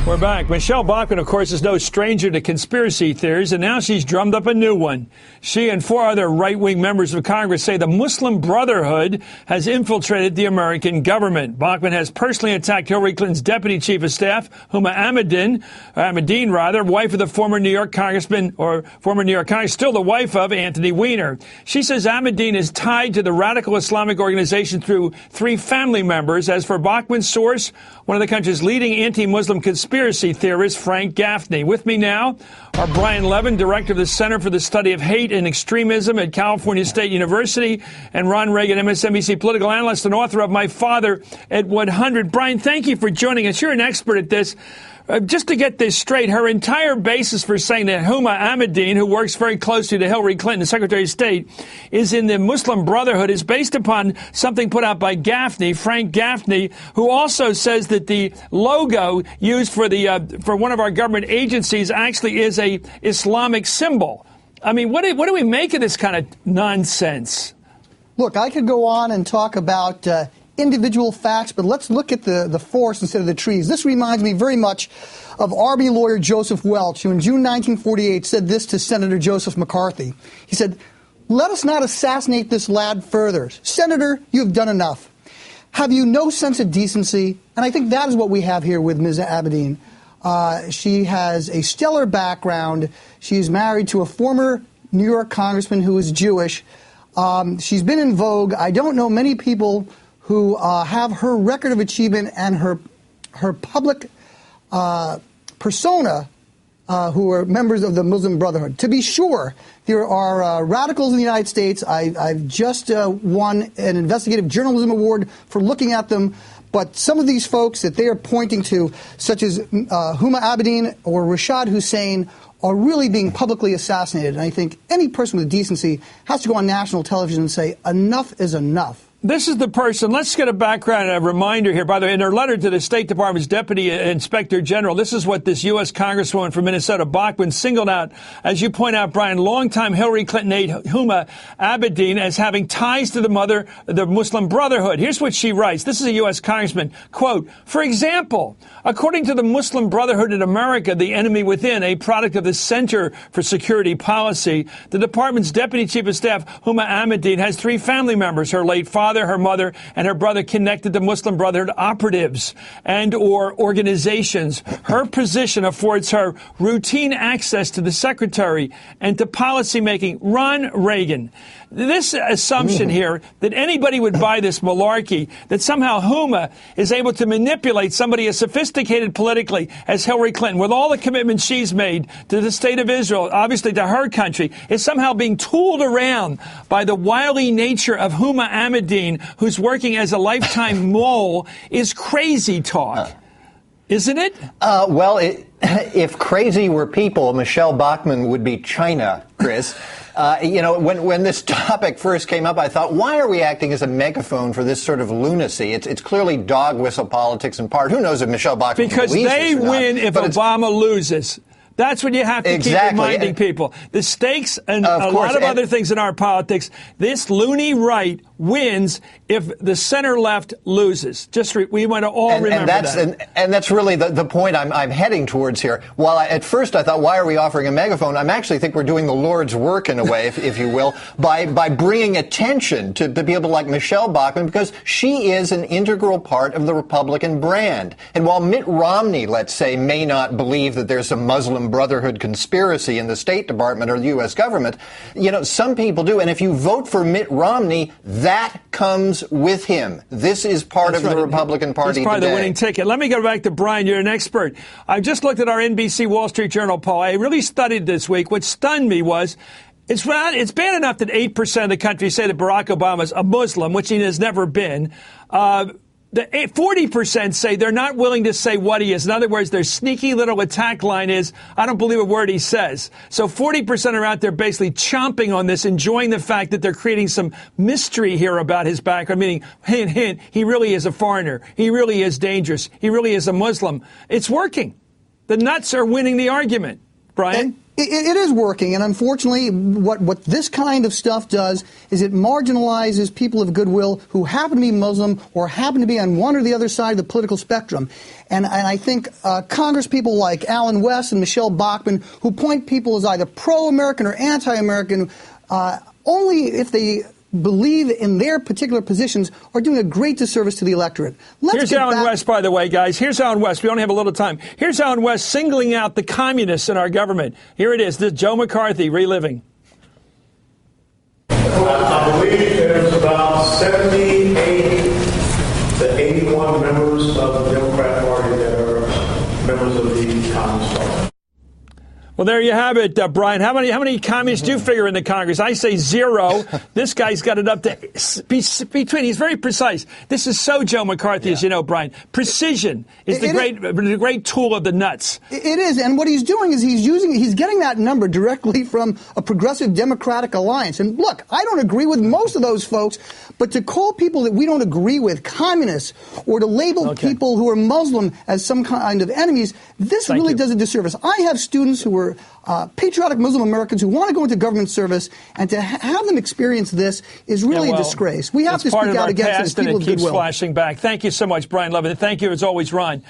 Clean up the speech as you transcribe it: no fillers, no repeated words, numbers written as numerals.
We're back. Michelle Bachmann, of course, is no stranger to conspiracy theories, and now she's drummed up a new one. She and 4 other right-wing members of Congress say the Muslim Brotherhood has infiltrated the American government. Bachmann has personally attacked Hillary Clinton's deputy chief of staff, Huma Abedin, wife of the former New York Congressman, still the wife of Anthony Weiner. She says Abedin is tied to the radical Islamic organization through 3 family members. As for Bachmann's source, one of the country's leading anti-Muslim conspiracy theorist, Frank Gaffney. With me now are Brian Levin, director of the Center for the Study of Hate and Extremism at California State University, and Ron Reagan, MSNBC political analyst and author of My Father at 100. Brian, thank you for joining us. You're an expert at this. Just to get this straight, her entire basis for saying that Huma Abedin, who works very closely to Hillary Clinton, the Secretary of State, is in the Muslim Brotherhood, is based upon something put out by Gaffney, Frank Gaffney, who also says that the logo used for one of our government agencies actually is a Islamic symbol. I mean, what do we make of this kind of nonsense? Look, I could go on and talk about individual facts, but let's look at the forest instead of the trees. This reminds me very much of Army lawyer Joseph Welch, who in June 1948 said this to Senator Joseph McCarthy. He said, "Let us not assassinate this lad further. Senator, you have done enough. Have you no sense of decency?" And I think that is what we have here with Ms. Abedin. She has a stellar background. She's married to a former New York congressman who is Jewish. She's been in vogue. I don't know many people who have her record of achievement and her public persona who are members of the Muslim Brotherhood. To be sure, there are radicals in the United States. I've just won an investigative journalism award for looking at them. But some of these folks that they are pointing to, such as Huma Abedin or Rashad Hussein, are really being publicly assassinated. And I think any person with decency has to go on national television and say, enough is enough. This is the person. Let's get a background and a reminder here. By the way, in her letter to the State Department's Deputy Inspector General, this is what this U.S. Congresswoman from Minnesota, Bachmann, singled out, as you point out, Brian, longtime Hillary Clinton aide Huma Abedin as having ties to the Muslim Brotherhood. Here's what she writes. This is a U.S. Congressman. Quote, "For example, according to the Muslim Brotherhood in America, the enemy within, a product of the Center for Security Policy, the department's Deputy Chief of Staff, Huma Abedin, has 3 family members, her late father, her mother, and her brother connected to Muslim Brotherhood operatives and or organizations. Her position affords her routine access to the secretary and to policymaking." Ron Reagan. This assumption here that anybody would buy this malarkey, that somehow Huma is able to manipulate somebody as sophisticated politically as Hillary Clinton, with all the commitments she's made to the state of Israel, obviously to her country, is somehow being tooled around by the wily nature of Huma Abedin, who's working as a lifetime mole, is crazy talk. Isn't it? If crazy were people, Michelle Bachmann would be China, Chris. When this topic first came up, I thought, why are we acting as a megaphone for this sort of lunacy? It's clearly dog whistle politics in part. Who knows if Michelle Bachmann because they win if Obama loses. That's what you have to keep reminding people. The stakes and a lot of other things in our politics, this loony right wins if the center left loses. We want to all remember that. And that's really the point I'm heading towards here. While at first I thought, why are we offering a megaphone? I actually think we're doing the Lord's work in a way, if you will, by bringing attention to people like Michelle Bachmann, because she is an integral part of the Republican brand. And while Mitt Romney, let's say, may not believe that there's a Muslim Brotherhood conspiracy in the State Department or the U.S. government, some people do. And if you vote for Mitt Romney, that comes with him. This is part of the Republican Party today. It's part today. of the winning ticket. Let me go back to Brian. You're an expert. I just looked at our NBC Wall Street Journal poll. I really studied this week. What stunned me was it's bad enough that 8% of the country say that Barack Obama is a Muslim, which he has never been. The 40% say they're not willing to say what he is. In other words, their sneaky little attack line is, I don't believe a word he says. So 40% are out there basically chomping on this, enjoying the fact that they're creating some mystery here about his background, meaning, hint, hint, he really is a foreigner. He really is dangerous. He really is a Muslim. It's working. The nuts are winning the argument. Brian? It is working, and unfortunately, what this kind of stuff does is it marginalizes people of goodwill who happen to be Muslim or happen to be on one or the other side of the political spectrum. And I think Congress people like Alan West and Michelle Bachmann, who point people as either pro-American or anti-American, only if they believe in their particular positions, are doing a great disservice to the electorate. Here's Alan West, by the way, guys. Here's Alan West. We only have a little time. Here's Alan West singling out the communists in our government. Here it is. This is Joe McCarthy reliving. I believe there's about 78 to 81 members of the Democrat Party that are members of the Communist Party. Well, there you have it, Brian. How many communists do figure in the Congress? I say 0. This guy's got it up to between. He's very precise. This is so Joe McCarthy, as you know, Brian. Precision is the great tool of the nuts. It is, and what he's doing is he's getting that number directly from a progressive Democratic alliance. And look, I don't agree with most of those folks, but to call people that we don't agree with communists or to label people who are Muslim as some kind of enemies, this really does a disservice. I have students who are patriotic Muslim Americans who want to go into government service, and to have them experience this is really a disgrace. We have to speak out against it as people of goodwill. It keeps flashing back. Thank you so much, Brian Levin. Thank you, as always, Ron.